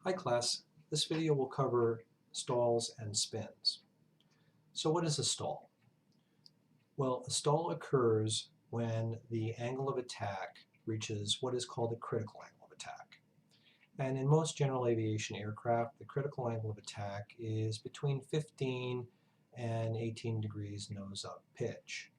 Hi class, this video will cover stalls and spins. So what is a stall? Well, a stall occurs when the angle of attack reaches what is called the critical angle of attack. And in most general aviation aircraft, the critical angle of attack is between 15 and 18 degrees nose-up pitch.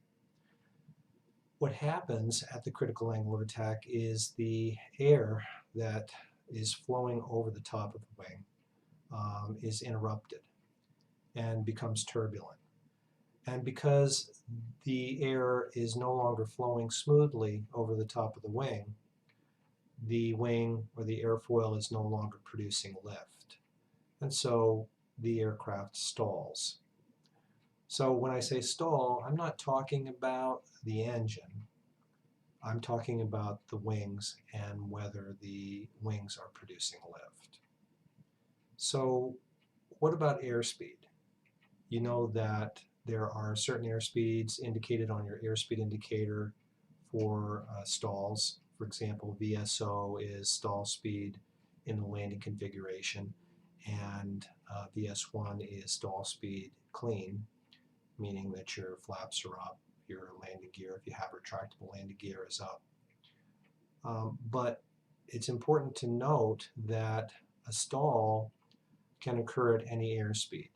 What happens at the critical angle of attack is the air that is flowing over the top of the wing is interrupted and becomes turbulent. And because the air is no longer flowing smoothly over the top of the wing or the airfoil is no longer producing lift. And so the aircraft stalls. So when I say stall, I'm not talking about the engine. I'm talking about the wings and whether the wings are producing lift. So what about airspeed? You know that there are certain airspeeds indicated on your airspeed indicator for stalls. For example, VSO is stall speed in the landing configuration, and VS1 is stall speed clean, meaning that your flaps are up, your landing gear, if you have retractable landing gear, is up. But it's important to note that a stall can occur at any airspeed.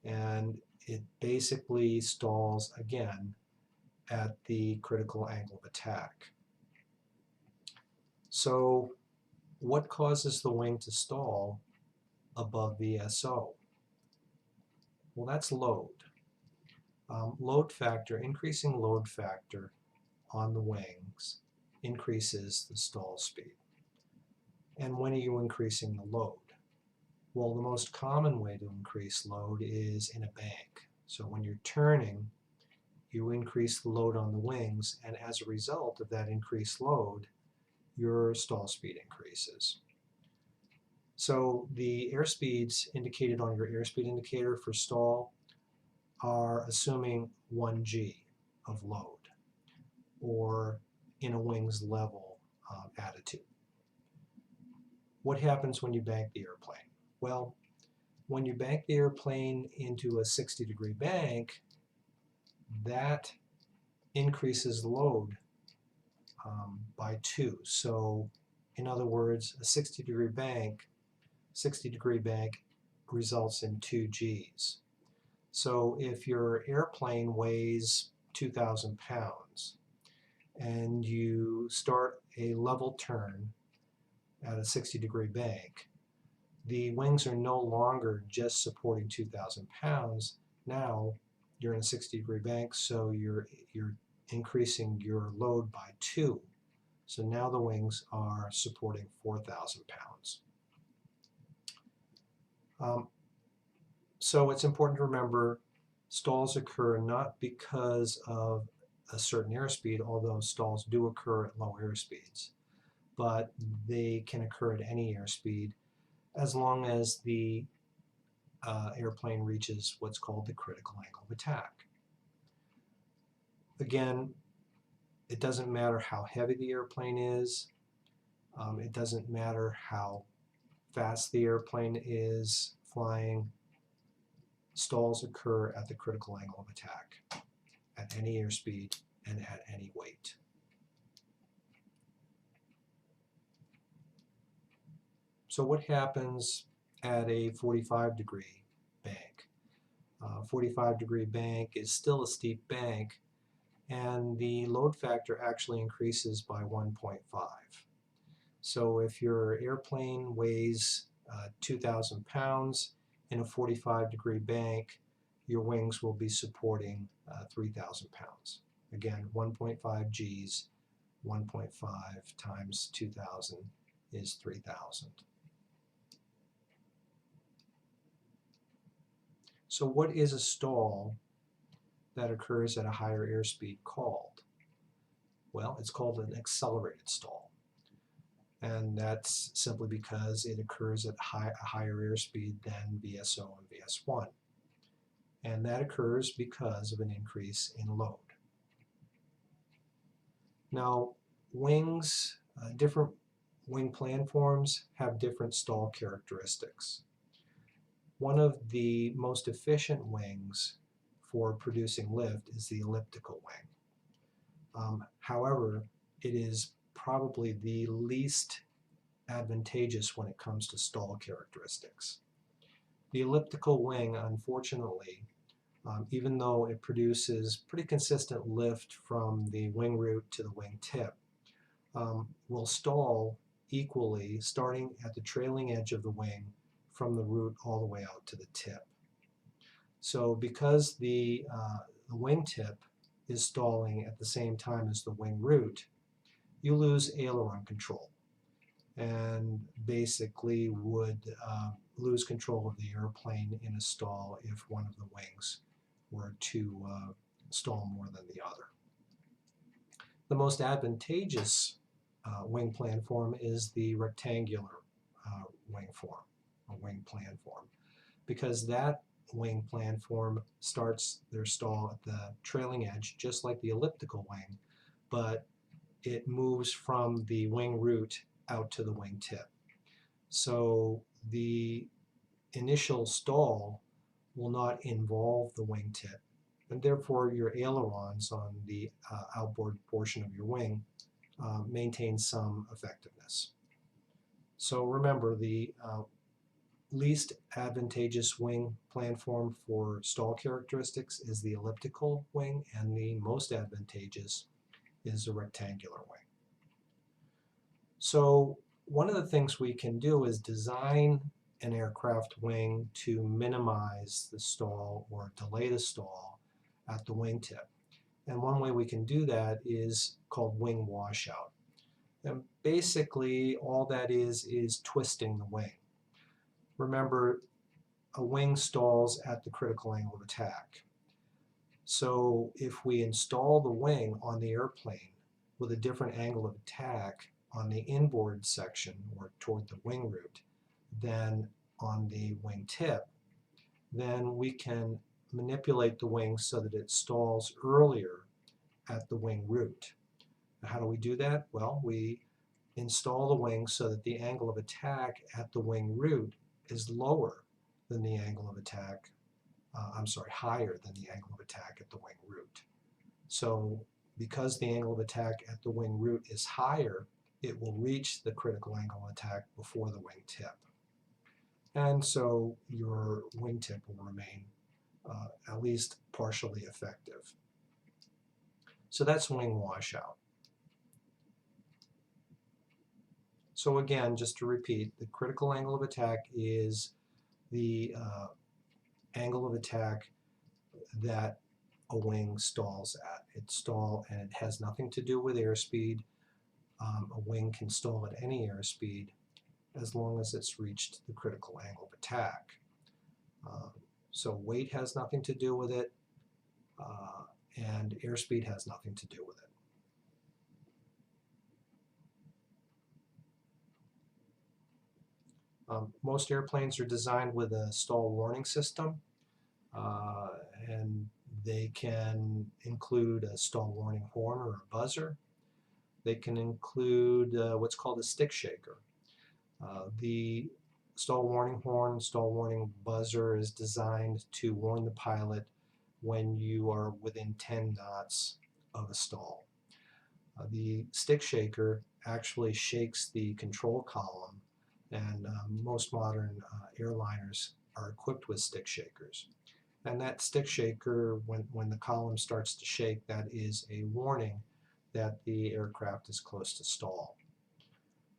And it basically stalls again at the critical angle of attack. So what causes the wing to stall above VSO? Well, that's load. Load factor, increasing load factor on the wings increases the stall speed. And when are you increasing the load? Well, the most common way to increase load is in a bank. So when you're turning, you increase the load on the wings, and as a result of that increased load, your stall speed increases. So the airspeeds indicated on your airspeed indicator for stall are assuming 1G of load, or in a wing's level attitude. What happens when you bank the airplane? Well, when you bank the airplane into a 60-degree bank, that increases load by 2. So in other words, a 60-degree bank results in 2 Gs. So if your airplane weighs 2,000 pounds and you start a level turn at a 60-degree bank, the wings are no longer just supporting 2,000 pounds. Now you're in a 60-degree bank, so you're increasing your load by 2. So now the wings are supporting 4,000 pounds. So it's important to remember stalls occur not because of a certain airspeed, although stalls do occur at low airspeeds, but they can occur at any airspeed as long as the airplane reaches what's called the critical angle of attack. Again, it doesn't matter how heavy the airplane is. It doesn't matter how fast the airplane is flying. Stalls occur at the critical angle of attack at any airspeed and at any weight. So what happens at a 45-degree bank? 45-degree bank is still a steep bank, and the load factor actually increases by 1.5. So if your airplane weighs 2,000 pounds in a 45-degree bank, your wings will be supporting 3,000 pounds. Again, 1.5 Gs, 1.5 times 2,000 is 3,000. So what is a stall that occurs at a higher airspeed called? Well, it's called an accelerated stall. And that's simply because it occurs at a higher airspeed than VSO and VS1. And that occurs because of an increase in load. Now, different wing planforms have different stall characteristics. One of the most efficient wings for producing lift is the elliptical wing. However, it is probably the least advantageous when it comes to stall characteristics. The elliptical wing, unfortunately, even though it produces pretty consistent lift from the wing root to the wing tip, will stall equally starting at the trailing edge of the wing from the root all the way out to the tip. So because the wing tip is stalling at the same time as the wing root, you lose aileron control and basically would lose control of the airplane in a stall if one of the wings were to stall more than the other. The most advantageous wing planform is the rectangular wing form, or wing planform, because that wing planform starts their stall at the trailing edge, just like the elliptical wing, but it moves from the wing root out to the wing tip. So the initial stall will not involve the wing tip, and therefore your ailerons on the outboard portion of your wing maintain some effectiveness. So remember, the least advantageous wing planform for stall characteristics is the elliptical wing, and the most advantageous is the rectangular wing. So one of the things we can do is design an aircraft wing to minimize the stall or delay the stall at the wingtip. And one way we can do that is called wing washout. And basically all that is twisting the wing. Remember, a wing stalls at the critical angle of attack. So if we install the wing on the airplane with a different angle of attack on the inboard section or toward the wing root than on the wing tip, then we can manipulate the wing so that it stalls earlier at the wing root. Now, how do we do that? Well, we install the wing so that the angle of attack at the wing root is lower than the angle of attack, higher than the angle of attack at the wing root. So because the angle of attack at the wing root is higher, it will reach the critical angle of attack before the wing tip. And so your wing tip will remain at least partially effective. So that's wing washout. So again, just to repeat, the critical angle of attack is the angle of attack that a wing stalls at. And it has nothing to do with airspeed. A wing can stall at any airspeed as long as it's reached the critical angle of attack. So weight has nothing to do with it, and airspeed has nothing to do with it. Most airplanes are designed with a stall warning system, and they can include a stall warning horn or a buzzer. They can include what's called a stick shaker. The stall warning horn, stall warning buzzer is designed to warn the pilot when you are within 10 knots of a stall. The stick shaker actually shakes the control column, and most modern airliners are equipped with stick shakers. And that stick shaker, when the column starts to shake, that is a warning that the aircraft is close to stall.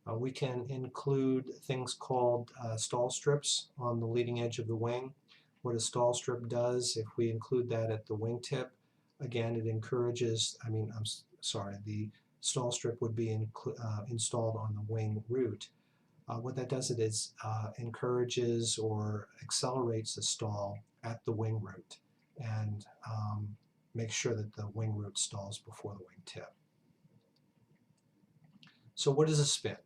We can include things called stall strips on the leading edge of the wing. What a stall strip does, if we include that at the wingtip, again, it encourages, the stall strip would be installed on the wing root. What that does is encourages or accelerates the stall at the wing root and makes sure that the wing root stalls before the wing tip. So what is a spin?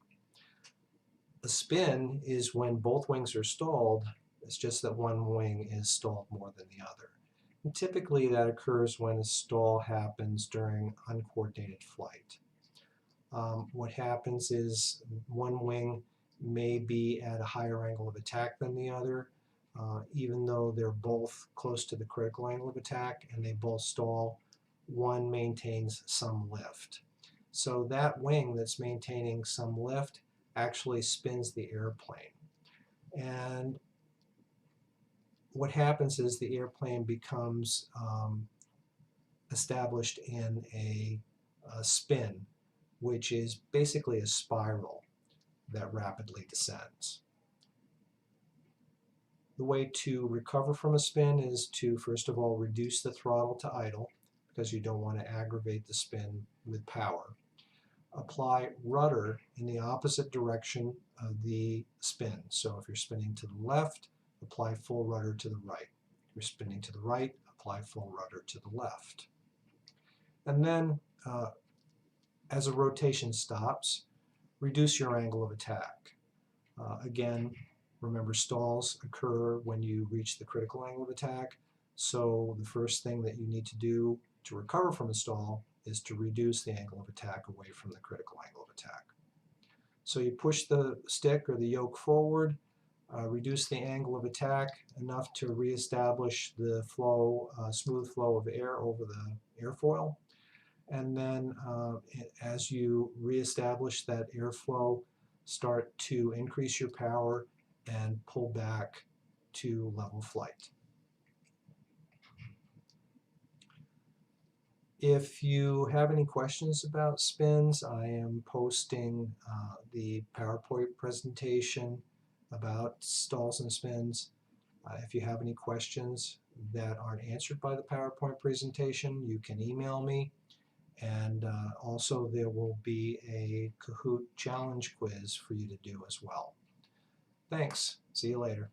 A spin is when both wings are stalled. It's just that one wing is stalled more than the other. And typically that occurs when a stall happens during uncoordinated flight. what happens is one wing may be at a higher angle of attack than the other, even though they're both close to the critical angle of attack and they both stall, one maintains some lift. So that wing that's maintaining some lift actually spins the airplane. And what happens is the airplane becomes established in a spin, which is basically a spiral that rapidly descends. The way to recover from a spin is to, first of all, reduce the throttle to idle, because you don't want to aggravate the spin with power. Apply rudder in the opposite direction of the spin. So if you're spinning to the left, apply full rudder to the right. If you're spinning to the right, apply full rudder to the left. And then, as a rotation stops, reduce your angle of attack. Again, remember, stalls occur when you reach the critical angle of attack, so the first thing that you need to do to recover from a stall is to reduce the angle of attack away from the critical angle of attack. So you push the stick or the yoke forward, reduce the angle of attack enough to reestablish the flow, smooth flow of air over the airfoil, and then as you reestablish that airflow, start to increase your power and pull back to level flight. If you have any questions about spins, I am posting the PowerPoint presentation about stalls and spins. If you have any questions that aren't answered by the PowerPoint presentation, you can email me. And also there will be a Kahoot challenge quiz for you to do as well. Thanks. See you later.